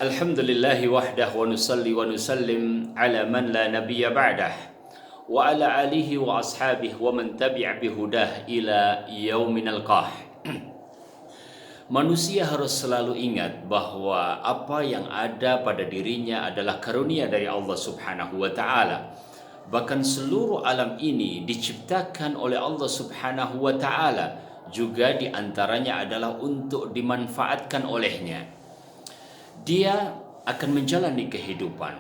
Alhamdulillahi wahdah wa nusalli wa nusallim ala man la nabiyya ba'dah wa ala alihi wa ashabihi wa man tabi'a bihudah ila yaumin alqah. Manusia harus selalu ingat bahwa apa yang ada pada dirinya adalah karunia dari Allah Subhanahu wa taala. Bahkan seluruh alam ini diciptakan oleh Allah Subhanahu wa taala, juga diantaranya adalah untuk dimanfaatkan olehnya. Dia akan menjalani kehidupan,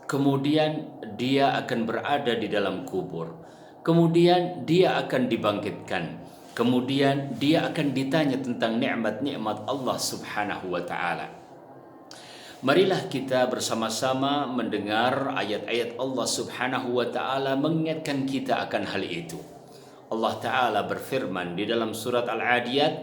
kemudian dia akan berada di dalam kubur, kemudian dia akan dibangkitkan, kemudian dia akan ditanya tentang nikmat-nikmat Allah Subhanahu wa taala. Marilah kita bersama-sama mendengar ayat-ayat Allah Subhanahu wa taala mengingatkan kita akan hal itu. Allah taala berfirman di dalam surat Al-Adiyat,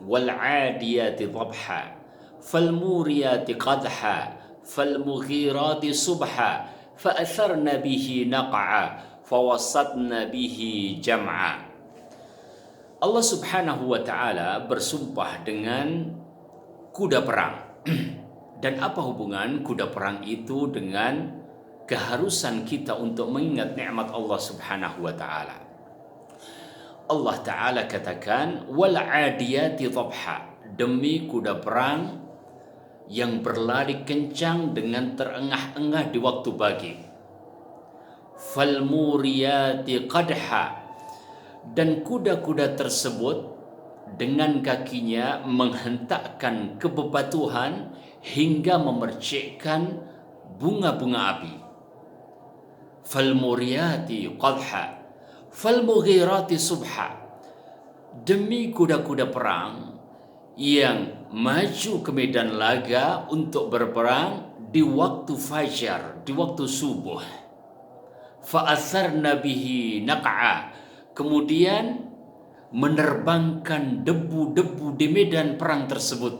wal 'adiyati dhabha فالموريات قدحا فالمغيرات صبحا فأثرن به نقعا فوسطن به جمعا. Allah Subhanahu wa taala bersumpah dengan kuda perang. Dan apa hubungan kuda perang itu dengan keharusan kita untuk mengingat nikmat Allah Subhanahu wa taala? Allah taala katakan wal 'adiyati dhabha, demi kuda perang yang berlari kencang dengan terengah-engah di waktu pagi. Falmuriyati qadha, dan kuda-kuda tersebut dengan kakinya menghentakkan ke bebatuan hingga memercikkan bunga-bunga api. Falmuriyati qadha falmughirati subha, demi kuda-kuda perang yang maju ke medan laga untuk berperang di waktu fajar, di waktu subuh. Fa'atharna bihi naq'a, kemudian menerbangkan debu-debu di medan perang tersebut.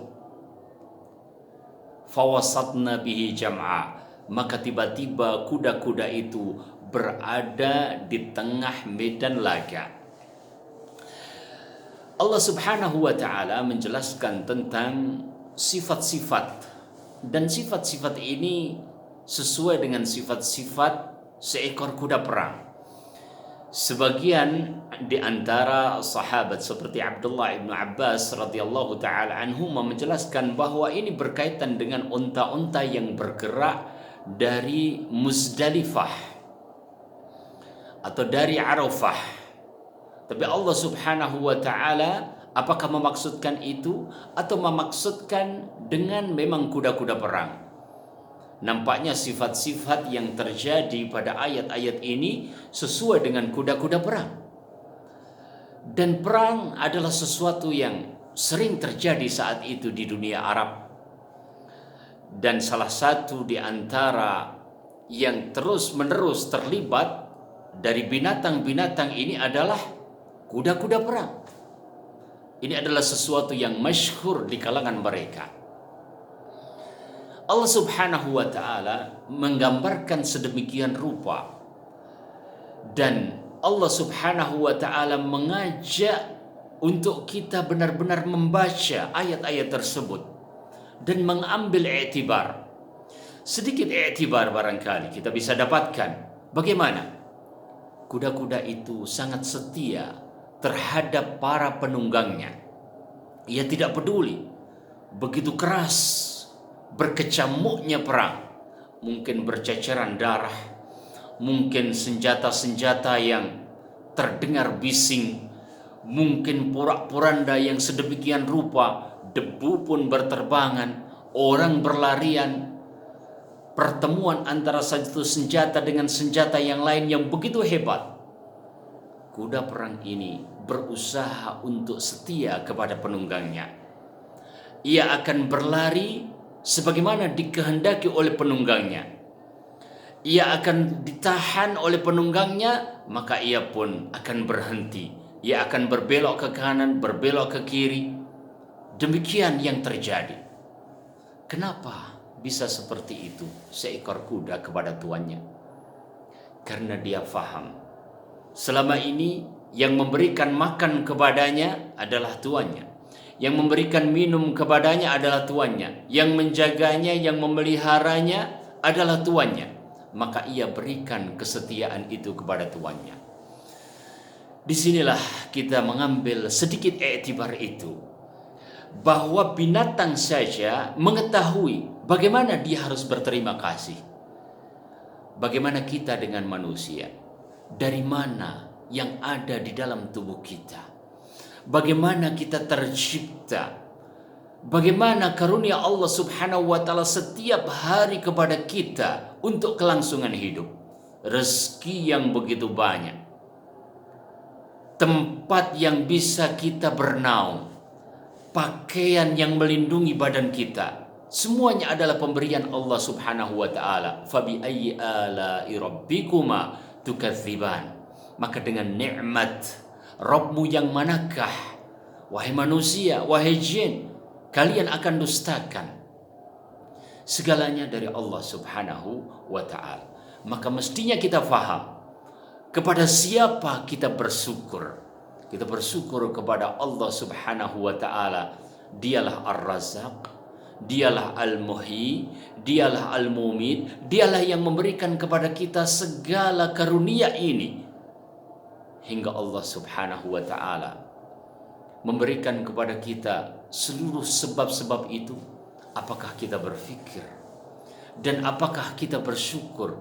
Fawasatna bihi jam'a, maka tiba-tiba kuda-kuda itu berada di tengah medan laga. Allah Subhanahu wa taala menjelaskan tentang sifat-sifat, dan sifat-sifat ini sesuai dengan sifat-sifat seekor kuda perang. Sebagian di antara sahabat seperti Abdullah ibn Abbas radhiyallahu taala anhuma menjelaskan bahwa ini berkaitan dengan unta-unta yang bergerak dari Muzdalifah atau dari Arafah. Tapi Allah Subhanahu wa taala apakah memaksudkan itu atau memaksudkan dengan memang kuda-kuda perang? Nampaknya sifat-sifat yang terjadi pada ayat-ayat ini sesuai dengan kuda-kuda perang. Dan perang adalah sesuatu yang sering terjadi saat itu di dunia Arab. Dan salah satu di antara yang terus-menerus terlibat dari binatang-binatang ini adalah kuda-kuda perang. Ini adalah sesuatu yang masyhur di kalangan mereka. Allah Subhanahu wa taala menggambarkan sedemikian rupa, dan Allah Subhanahu wa taala mengajak untuk kita benar-benar membaca ayat-ayat tersebut dan mengambil i'tibar. Sedikit i'tibar barangkali kita bisa dapatkan bagaimana kuda-kuda itu sangat setia terhadap para penunggangnya. Ia tidak peduli begitu keras berkecamuknya perang, mungkin berceceran darah, mungkin senjata-senjata yang terdengar bising, mungkin porak-poranda yang sedemikian rupa, debu pun berterbangan, orang berlarian, pertemuan antara satu senjata dengan senjata yang lain yang begitu hebat. Kuda perang ini berusaha untuk setia kepada penunggangnya. Ia akan berlari sebagaimana dikehendaki oleh penunggangnya. Ia akan ditahan oleh penunggangnya, maka ia pun akan berhenti. Ia akan berbelok ke kanan, berbelok ke kiri. Demikian yang terjadi. Kenapa bisa seperti itu seekor kuda kepada tuannya? Karena dia faham selama ini yang memberikan makan kepadanya adalah tuannya. Yang memberikan minum kepadanya adalah tuannya. Yang menjaganya, yang memeliharanya adalah tuannya. Maka ia berikan kesetiaan itu kepada tuannya. Disinilah kita mengambil sedikit iktibar itu. Bahwa binatang saja mengetahui bagaimana dia harus berterima kasih. Bagaimana kita dengan manusia? Dari mana yang ada di dalam tubuh kita? Bagaimana kita tercipta? Bagaimana karunia Allah Subhanahu wa taala setiap hari kepada kita untuk kelangsungan hidup. Rezeki yang begitu banyak. Tempat yang bisa kita bernaung. Pakaian yang melindungi badan kita. Semuanya adalah pemberian Allah Subhanahu wa taala. Fabi ayyi ala'i rabbikuma tukadziban. Maka dengan nikmat Rabbmu yang manakah, wahai manusia, wahai jin, kalian akan dustakan? Segalanya dari Allah Subhanahu wa ta'ala. Maka mestinya kita faham kepada siapa kita bersyukur. Kita bersyukur kepada Allah Subhanahu wa ta'ala. Dialah Ar-Razzaq, dialah Al-Muhyi, dialah Al-Mumit, dialah yang memberikan kepada kita segala karunia ini. Hingga Allah Subhanahu wa ta'ala memberikan kepada kita seluruh sebab-sebab itu. Apakah kita berfikir? Dan apakah kita bersyukur?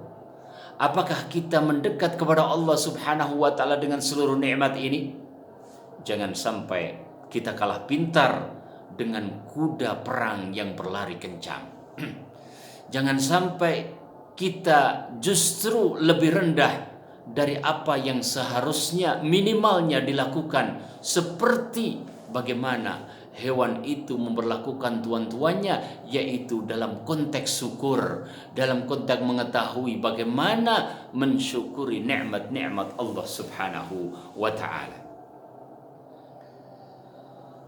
Apakah kita mendekat kepada Allah Subhanahu wa ta'ala dengan seluruh nikmat ini? Jangan sampai kita kalah pintar dengan kuda perang yang berlari kencang. Jangan sampai kita justru lebih rendah dari apa yang seharusnya minimalnya dilakukan, seperti bagaimana hewan itu memperlakukan tuan-tuannya, yaitu dalam konteks syukur, dalam konteks mengetahui bagaimana mensyukuri nikmat-nikmat Allah Subhanahu wa ta'ala.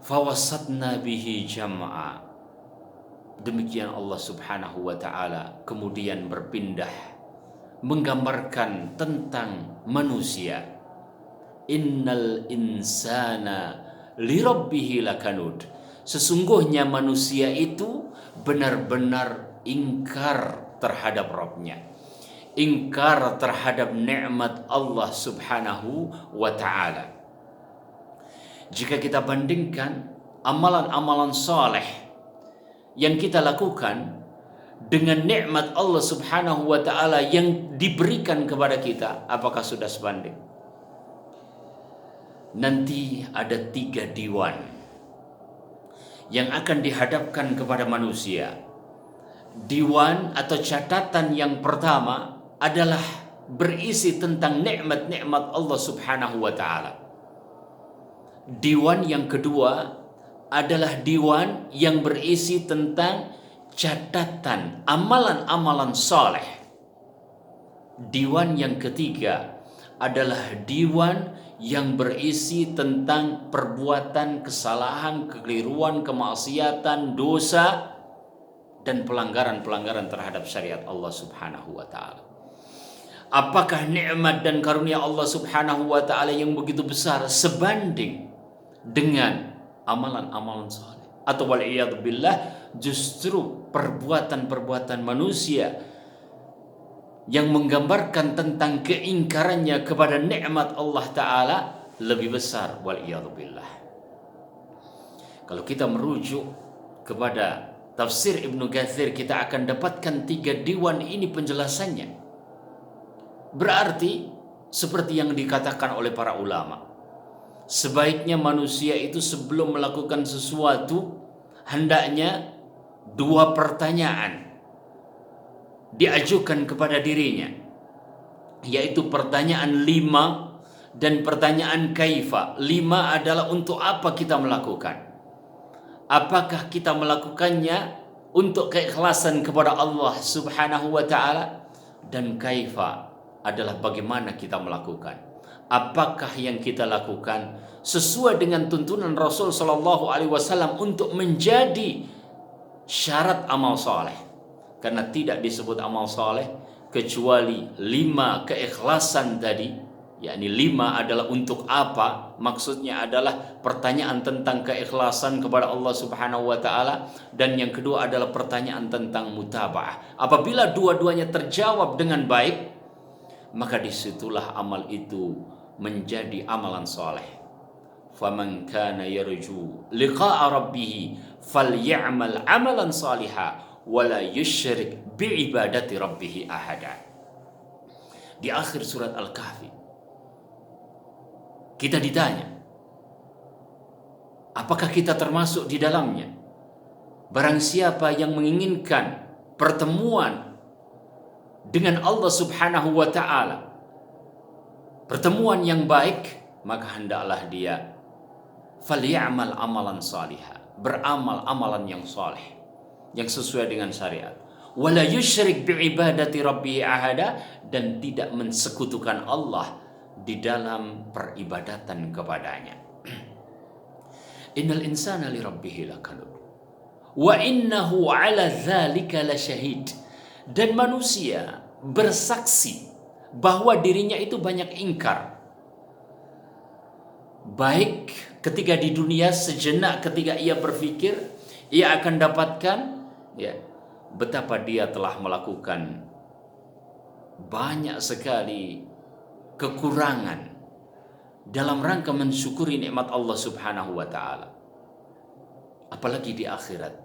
Fawasatna bihi jam'a. Demikian Allah Subhanahu wa ta'ala kemudian berpindah menggambarkan tentang manusia. Innal insana lirabbihi lakanud. Sesungguhnya manusia itu benar-benar ingkar terhadap Rabbnya. Ingkar terhadap nikmat Allah Subhanahu wa ta'ala. Jika kita bandingkan amalan-amalan saleh yang kita lakukan dengan nikmat Allah Subhanahu wa ta'ala yang diberikan kepada kita, apakah sudah sebanding? Nanti ada 3 diwan yang akan dihadapkan kepada manusia. Diwan atau catatan yang pertama adalah berisi tentang nikmat-nikmat Allah Subhanahu wa ta'ala. Diwan yang kedua adalah diwan yang berisi tentang catatan amalan-amalan saleh. Diwan yang ketiga adalah diwan yang berisi tentang perbuatan kesalahan, kekeliruan, kemaksiatan, dosa, dan pelanggaran-pelanggaran terhadap syariat Allah Subhanahu wa ta'ala. Apakah nikmat dan karunia Allah Subhanahu wa ta'ala yang begitu besar sebanding dengan amalan-amalan saleh? Atau wal'iyadzubillah, justru perbuatan-perbuatan manusia yang menggambarkan tentang keingkarannya kepada nikmat Allah Ta'ala lebih besar, wal'iyadzubillah. Kalau kita merujuk kepada tafsir Ibnu Katsir, kita akan dapatkan 3 diwan ini penjelasannya. Berarti seperti yang dikatakan oleh para ulama, sebaiknya manusia itu sebelum melakukan sesuatu hendaknya 2 pertanyaan diajukan kepada dirinya, yaitu pertanyaan 5 dan pertanyaan kaifa. 5 adalah untuk apa kita melakukan? Apakah kita melakukannya untuk keikhlasan kepada Allah Subhanahu wa ta'ala? Dan kaifa adalah bagaimana kita melakukan. Apakah yang kita lakukan sesuai dengan tuntunan Rasul Sallallahu Alaihi Wasallam untuk menjadi syarat amal saleh? Karena tidak disebut amal saleh kecuali 5 keikhlasan tadi yakni 5 adalah untuk apa? Maksudnya adalah pertanyaan tentang keikhlasan kepada Allah Subhanahu wa taala, dan yang kedua adalah pertanyaan tentang mutaba'ah. Apabila dua-duanya terjawab dengan baik, maka disitulah amal itu menjadi amalan soleh. Faman kana yarju liqa'a rabbih falyamal amalan salihan wala yusyrik biibadati rabbih ahada. Di akhir surat Al-Kahfi kita ditanya, apakah kita termasuk di dalamnya? Barang siapa yang menginginkan pertemuan dengan Allah Subhanahu wa taala, pertemuan yang baik, maka hendaklah dia falyamal amalan salihah, beramal amalan yang saleh, yang sesuai dengan syariat. Wala yusyrik biibadati rabbih ahada, dan tidak mensekutukan Allah di dalam peribadatan kepadanya. Innal insana li rabbih lakanud wa innahu ala dzalika lasyahid. Dan manusia bersaksi bahwa dirinya itu banyak ingkar, baik ketika di dunia sejenak ketika ia berpikir ia akan dapatkan betapa dia telah melakukan banyak sekali kekurangan dalam rangka mensyukuri nikmat Allah Subhanahu wa taala. Apalagi di akhirat,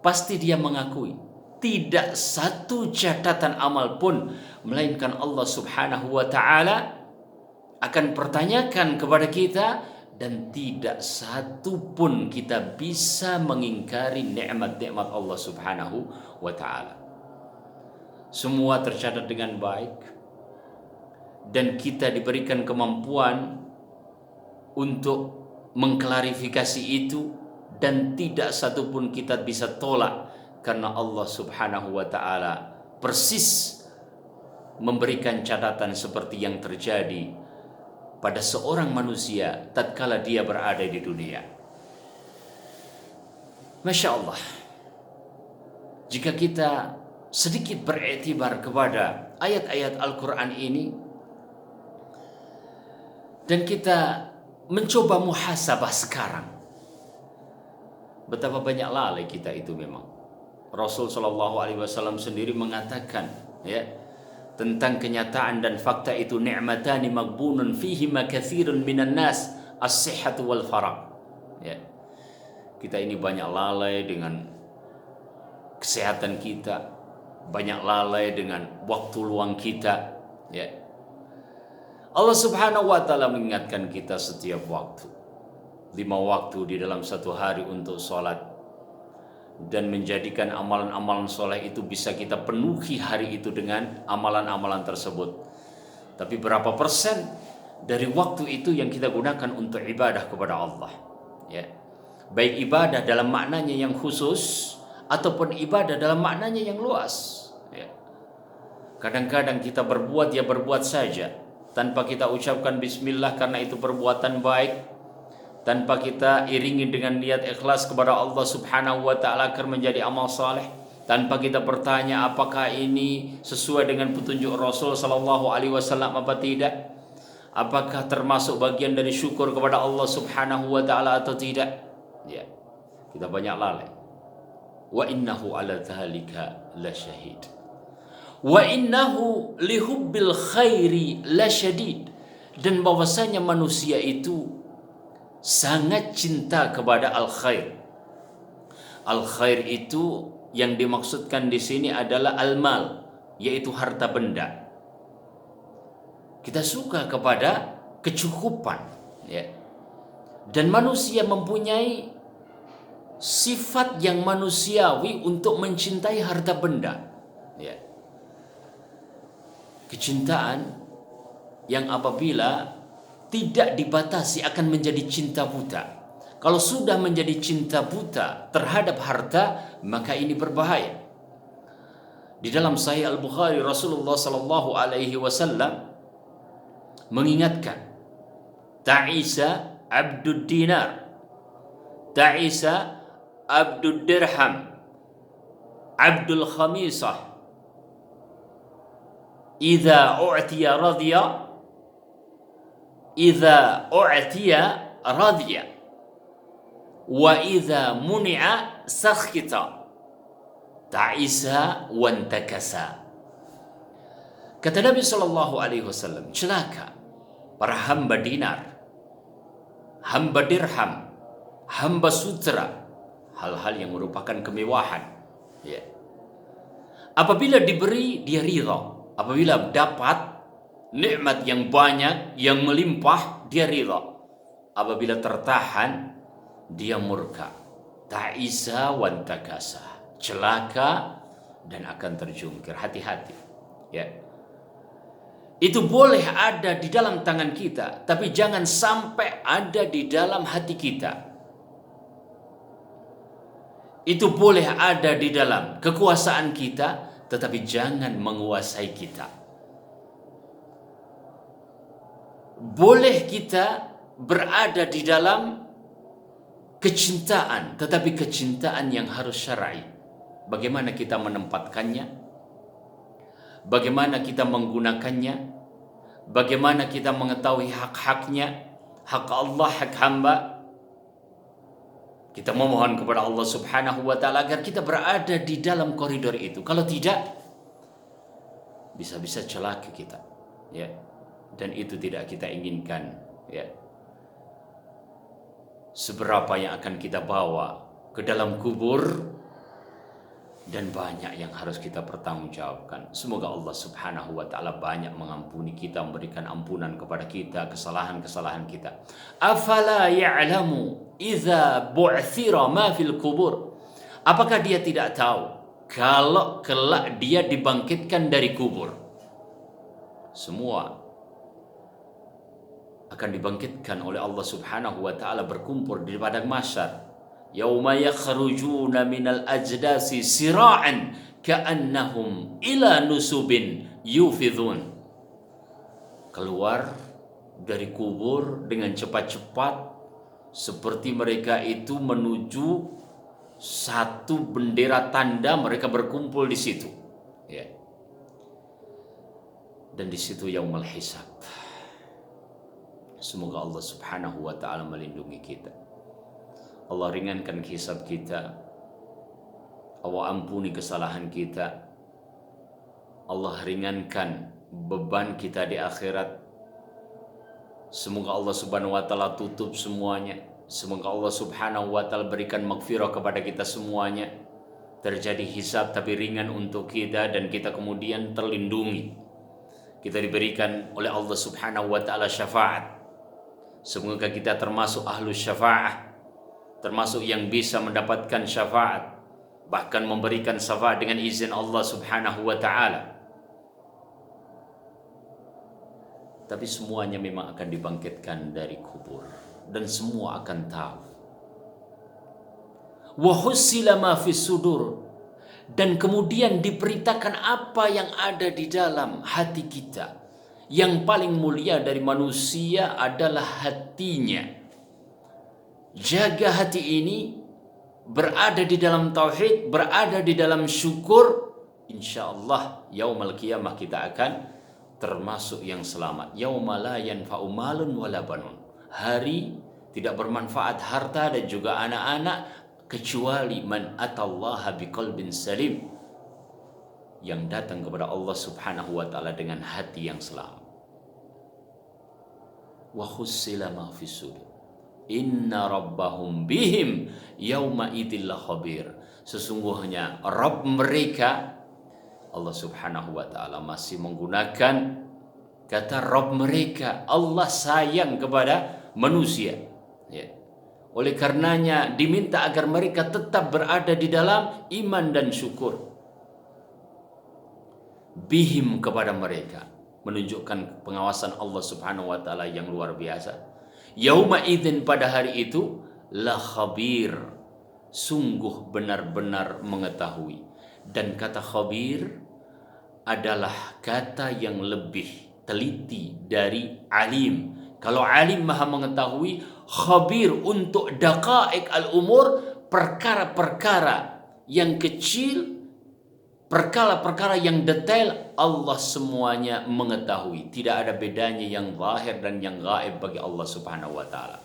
pasti dia mengakui tidak satu catatan amal pun melainkan Allah Subhanahu wa taala akan pertanyakan kepada kita, dan tidak satu pun kita bisa mengingkari nikmat-nikmat Allah Subhanahu wa taala. Semua tercatat dengan baik, dan kita diberikan kemampuan untuk mengklarifikasi itu, dan tidak satu pun kita bisa tolak, karena Allah Subhanahu wa taala persis memberikan catatan seperti yang terjadi pada seorang manusia tatkala dia berada di dunia. Masya Allah, jika kita sedikit beriktibar kepada ayat-ayat Al-Quran ini, dan kita mencoba muhasabah sekarang, betapa banyak lalai kita itu memang. Rasul Shallallahu Alaihi Wasallam sendiri mengatakan tentang kenyataan dan fakta itu, ni'matani maghbunun fihima katsirun minan nas, as-sihhatu wal faragh. Kita ini banyak lalai dengan kesehatan kita, banyak lalai dengan waktu luang kita. Allah Subhanahu wa taala mengingatkan kita setiap waktu, 5 waktu di dalam satu hari untuk sholat, dan menjadikan amalan-amalan soleh itu bisa kita penuhi hari itu dengan amalan-amalan tersebut. Tapi berapa persen dari waktu itu yang kita gunakan untuk ibadah kepada Allah? Baik ibadah dalam maknanya yang khusus ataupun ibadah dalam maknanya yang luas. Kadang-kadang kita berbuat saja tanpa kita ucapkan bismillah, karena itu perbuatan baik, tanpa kita iringi dengan niat ikhlas kepada Allah Subhanahu wa taala akan menjadi amal saleh, tanpa kita bertanya apakah ini sesuai dengan petunjuk Rasul sallallahu alaihi wasallam apa tidak, apakah termasuk bagian dari syukur kepada Allah Subhanahu wa taala atau tidak. Kita banyak lalai. Wa innahu ala dzalika lasyahid. Wa innahu lihubbil khairi lasyadid. Dan bahwasanya manusia itu sangat cinta kepada al-khair. Al-khair itu yang dimaksudkan di sini adalah al-mal, yaitu harta benda. Kita suka kepada kecukupan, Dan manusia mempunyai sifat yang manusiawi untuk mencintai harta benda. Kecintaan yang apabila tidak dibatasi akan menjadi cinta buta. Kalau sudah menjadi cinta buta terhadap harta, maka ini berbahaya. Di dalam Sahih Al-Bukhari, Rasulullah sallallahu alaihi wasallam mengingatkan, ta'isa abdud dinar, ta'isa abdud dirham, abdul khamisah, idza u'tiya radhiya idza u'tiya radiya wa idza muni'a sakhita ta'isa wantakasa. Kata Nabi sallallahu alaihi wasallam, celaka para hamba dinar, hamba dirham, hamba sutra, hal-hal yang merupakan kemewahan. Ya. Apabila diberi, dia ridha. Apabila dapat nikmat yang banyak, yang melimpah, dia ridha. Apabila tertahan, dia murka. Ta'isa wantakasa, celaka dan akan terjungkir. Hati-hati. Ya. Itu boleh ada di dalam tangan kita, tapi jangan sampai ada di dalam hati kita. Itu boleh ada di dalam kekuasaan kita, tetapi jangan menguasai kita. Boleh kita berada di dalam kecintaan, tetapi kecintaan yang harus syar'i. Bagaimana kita menempatkannya? Bagaimana kita menggunakannya? Bagaimana kita mengetahui hak-haknya? Hak Allah, hak hamba? Kita memohon kepada Allah Subhanahu wa ta'ala agar kita berada di dalam koridor itu. Kalau tidak, bisa-bisa celaka kita. Ya. Dan itu tidak kita inginkan. Ya. Seberapa yang akan kita bawa ke dalam kubur, dan banyak yang harus kita pertanggungjawabkan. Semoga Allah Subhanahu wa ta'ala banyak mengampuni kita, memberikan ampunan kepada kita, kesalahan-kesalahan kita. Afala ya'lamu idza bu'thira ma fil kubur. Apakah dia tidak tahu kalau kelak dia dibangkitkan dari kubur? Semua akan dibangkitkan oleh Allah Subhanahu wa ta'ala, berkumpul di padang mahsyar. Yauma yakhrujuna minal ajdasi sira'an ka'annahum ila nusubin yufidhun. Keluar dari kubur dengan cepat-cepat, seperti mereka itu menuju satu bendera tanda, mereka berkumpul di situ. Ya. Dan di situ yaumul hisab. Semoga Allah Subhanahu wa ta'ala melindungi kita. Allah ringankan hisab kita. Allah ampuni kesalahan kita. Allah ringankan beban kita di akhirat. Semoga Allah Subhanahu wa ta'ala tutup semuanya. Semoga Allah Subhanahu wa ta'ala berikan maghfirah kepada kita semuanya. Terjadi hisab tapi ringan untuk kita, dan kita kemudian terlindungi. Kita diberikan oleh Allah Subhanahu wa ta'ala syafaat. Semoga kita termasuk ahlus syafa'ah, termasuk yang bisa mendapatkan syafaat, bahkan memberikan syafaat dengan izin Allah Subhanahu wa ta'ala. Tapi semuanya memang akan dibangkitkan dari kubur, dan semua akan tahu. Wa hussila ma fis sudur, dan kemudian diberitakan apa yang ada di dalam hati kita. Yang paling mulia dari manusia adalah hatinya. Jaga hati ini, berada di dalam tauhid, berada di dalam syukur, insyaallah yaumul qiyamah kita akan termasuk yang selamat. Yauma la yanfa'u malun wala banun. Hari tidak bermanfaat harta dan juga anak-anak, kecuali man atallaha biqalbin salim, yang datang kepada Allah Subhanahu wa ta'ala dengan hati yang selamat. Wa khussila ma fis sudur inna rabbahum bihim yauma idzil khabir. Sesungguhnya Rabb mereka, Allah Subhanahu wa ta'ala masih menggunakan kata Rabb mereka. Allah sayang kepada manusia, ya. Oleh karenanya diminta agar mereka tetap berada di dalam iman dan syukur. Bihim, kepada mereka, menunjukkan pengawasan Allah Subhanahu wa ta'ala yang luar biasa. Yauma idzin, pada hari itu, la khabir, sungguh benar-benar mengetahui. Dan kata khabir adalah kata yang lebih teliti dari alim. Kalau alim maha mengetahui, khabir untuk daqa'iq al-umur, perkara-perkara yang kecil, perkara-perkara yang detail Allah semuanya mengetahui. Tidak ada bedanya yang zahir dan yang gaib bagi Allah Subhanahu wa taala.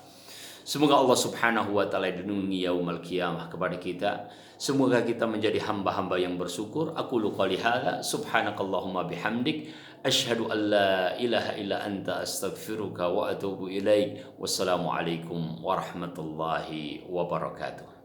Semoga Allah Subhanahu wa taala lindungi yaumul qiyamah kepada kita. Semoga kita menjadi hamba-hamba yang bersyukur. Aqulu qouli hadza subhanakallahumma bihamdik asyhadu an la ilaha illa anta astaghfiruka wa atubu ilaik. Wassalamualaikum warahmatullahi wabarakatuh.